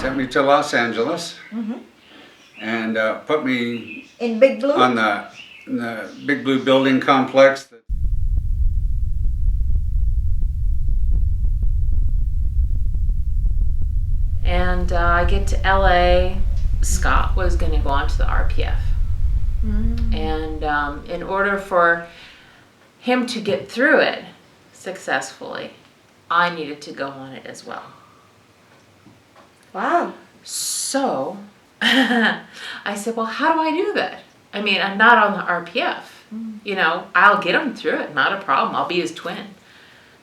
sent me to Los Angeles, and put me in Big Blue on the Big Blue building complex. And I get to LA. Scott was going to go on to the RPF. And in order for him to get through it successfully, I needed to go on it as well. Wow. So I said, well, how do I do that? I mean, I'm not on the RPF. You know, I'll get him through it. Not a problem. I'll be his twin.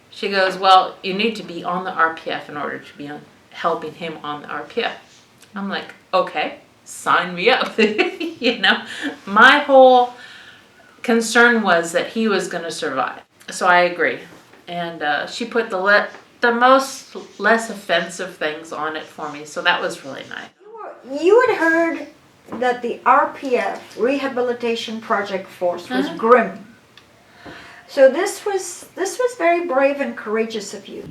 She goes, well, you need to be on the RPF in order to be helping him on the RPF. I'm like, okay, sign me up. You know, my whole concern was that he was going to survive. So I agree. And she put the most less offensive things on it for me. So that was really nice. You had heard that the RPF, Rehabilitation Project Force, was grim. So this was very brave and courageous of you.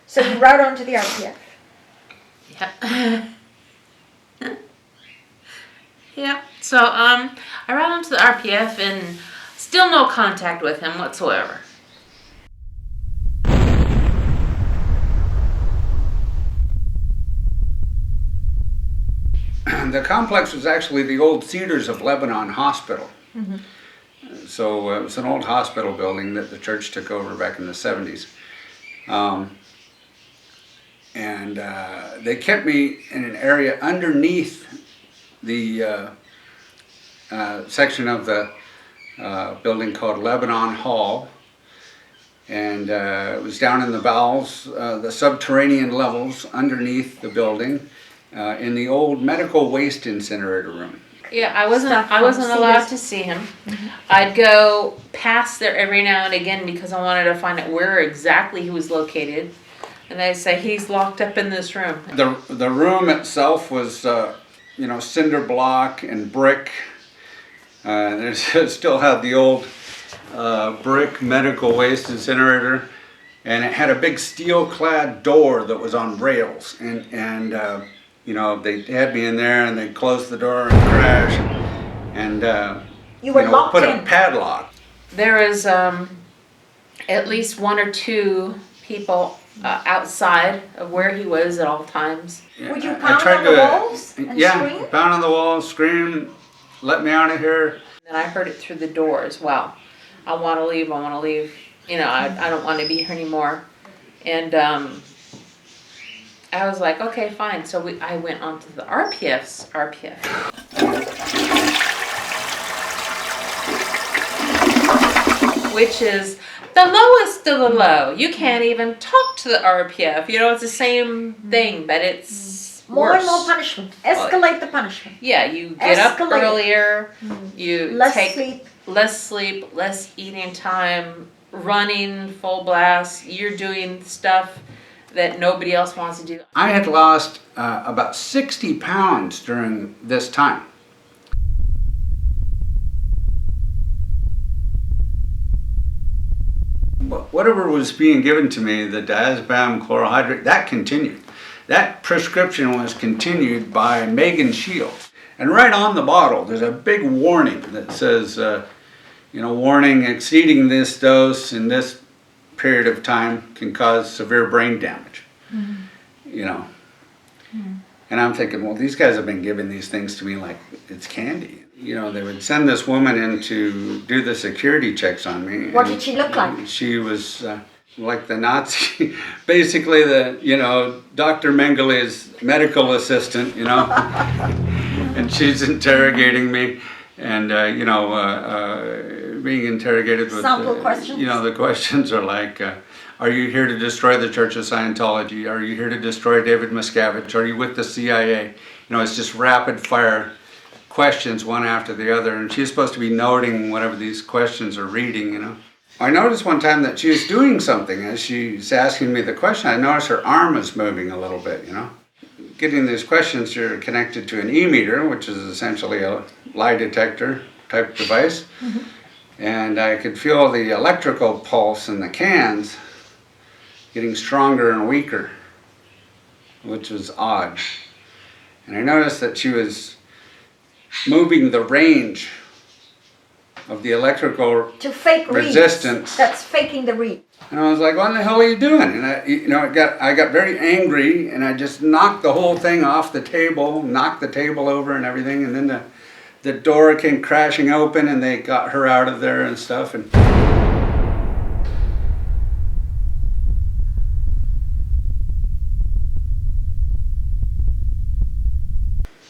So you rode on to the RPF. Yeah. Yeah. So I ran onto the RPF and still no contact with him whatsoever. The complex was actually the old Cedars of Lebanon Hospital. So it was an old hospital building that the church took over back in the 70s. And they kept me in an area underneath the section of the building called Lebanon Hall. And it was down in the bowels, the subterranean levels underneath the building, in the old medical waste incinerator room. Yeah, I wasn't allowed to see him. I'd go past there every now and again because I wanted to find out where exactly he was located. And they'd say, he's locked up in this room. The room itself was, you know, cinder block and brick. It still had the old brick medical waste incinerator. And it had a big steel-clad door that was on rails. And you know, they had me in there and they'd close the door and crash. And, you were locked put in. a padlock. There is at least one or two people outside of where he was at all times. Yeah, Would you pound on the walls and scream? Pound on the walls, scream, let me out of here. And I heard it through the door as well. I want to leave, you know, I don't want to be here anymore. And I was like, okay, fine. So I went on to the RPF's RPF. Which is the lowest of the low. You can't even talk to the RPF. You know, it's the same thing, but it's more worse. and more punishment. Escalate the punishment. Yeah, you get up earlier. You take less sleep, less eating time, running full blast. You're doing stuff that nobody else wants to do. I had lost about 60 pounds during this time. Whatever was being given to me, the diazepam chlorohydrate, that continued. That prescription was continued by Megan Shields. And right on the bottle, there's a big warning that says, you know, warning, exceeding this dose in this period of time can cause severe brain damage. You know. And I'm thinking, well, these guys have been giving these things to me like it's candy. You know, they would send this woman in to do the security checks on me. What did she look like? She was like the Nazi, basically the, you know, Dr. Mengel's medical assistant, you know. And she's interrogating me and, you know, being interrogated with, sample questions. You know, the questions are like, are you here to destroy the Church of Scientology? Are you here to destroy David Miscavige? Are you with the CIA? You know, it's just rapid fire questions one after the other, and she's supposed to be noting whatever these questions are reading, you know. I noticed one time that she was doing something as she's asking me the question. I noticed her arm was moving a little bit, you know. Getting these questions, you're connected to an e-meter, which is essentially a lie detector type device. And I could feel the electrical pulse in the cans getting stronger and weaker, which was odd. And I noticed that she was moving the range of the electrical To fake reads. resistance. That's faking the read. And I was like, what the hell are you doing? And I got very angry, and I just knocked the whole thing off the table, knocked the table over and everything, and then the door came crashing open, and they got her out of there and stuff. And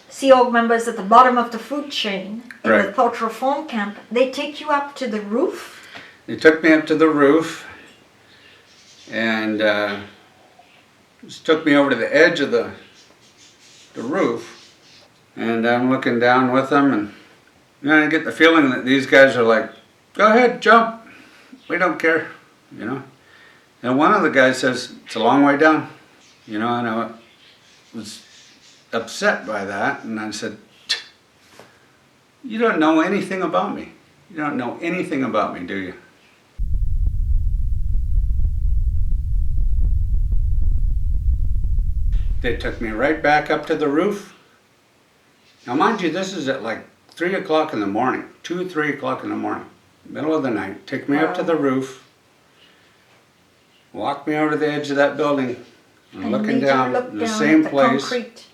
Sea Org members at the bottom of the food chain in the Right. thought reform camp, they take you up to the roof. they took me up to the roof, and just took me over to the edge of the roof, and I'm looking down with them, and I get the feeling that these guys are like, go ahead, jump, we don't care, you know. And one of the guys says, it's a long way down, you know, and I was upset by that, and I said, you don't know anything about me. You don't know anything about me, do you? They took me right back up to the roof. Now mind you, this is at like 3 o'clock in the morning, 2, 3 o'clock in the morning, middle of the night. Take me up to the roof, walked me over to the edge of that building, and And looking made you down look in the down same at the place. concrete.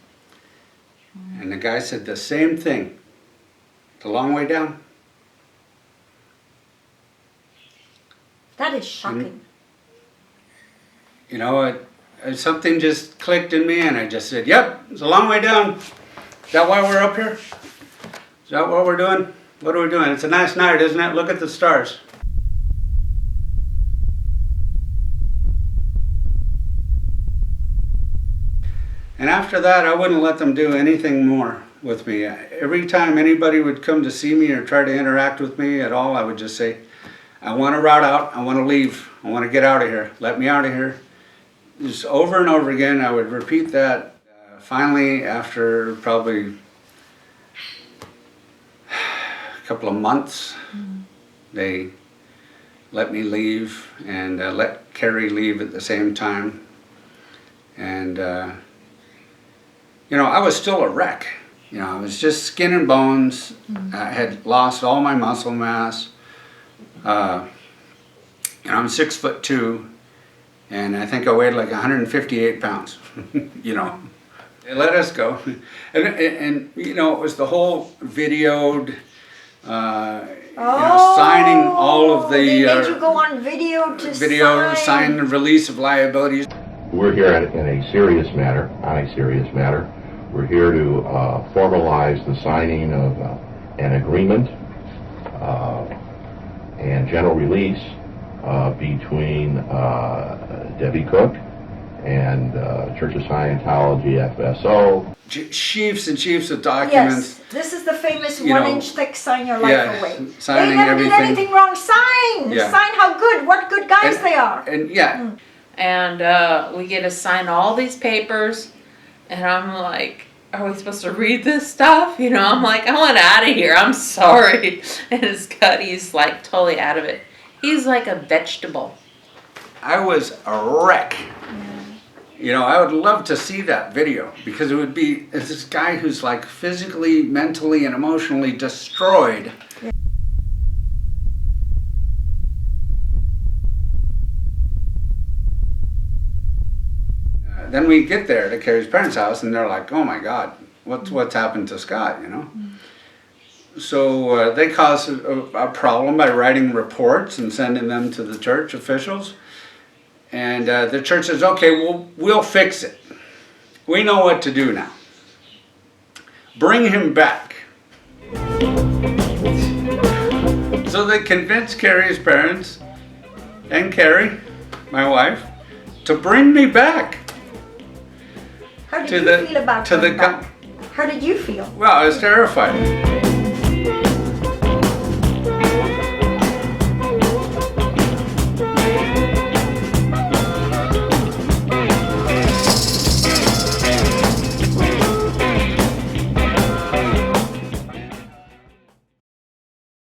And the guy said the same thing. It's a long way down. That is shocking. You know, something just clicked in me, and I just said, yep, it's a long way down. Is that why we're up here? Is that what we're doing? What are we doing? It's a nice night, isn't it? Look at the stars. And after that, I wouldn't let them do anything more with me. Every time anybody would come to see me or try to interact with me at all, I would just say, I want to route out, I want to leave, I want to get out of here, let me out of here. Just over and over again, I would repeat that. Finally, after probably a couple of months, they let me leave, and let Carrie leave at the same time. And you know, I was still a wreck. You know, I was just skin and bones. I had lost all my muscle mass. You know, I'm 6'2", and I think I weighed like 158 pounds. You know, they let us go, and you know, it was the whole videoed. You know, signing all of the they made you go on video to sign the release of liabilities. We're here on a serious matter. We're here to formalize the signing of an agreement and general release between Debbie Cook and Church of Scientology FSO. Sheafs and sheafs of documents. Yes, this is the famous You know, 1-inch thick sign your life yeah, away. signing They never everything. did anything wrong. Sign! Yeah. Sign how good, what good guys they are. And yeah, And we get to sign all these papers, and I'm like, are we supposed to read this stuff? You know, I'm like, I want out of here, I'm sorry. And Scott, he's like totally out of it. He's like a vegetable. I was a wreck. You know, I would love to see that video, because it would be this guy who's like physically, mentally, and emotionally destroyed. Then we get there to Carrie's parents' house, and they're like, oh my God, what's happened to Scott, you know? So they caused a problem by writing reports and sending them to the church officials. And the church says, okay, we'll fix it. We know what to do now. Bring him back. So they convinced Carrie's parents and Carrie, my wife, to bring me back. How did you feel about to the going back? How did you feel? Well, I was terrified.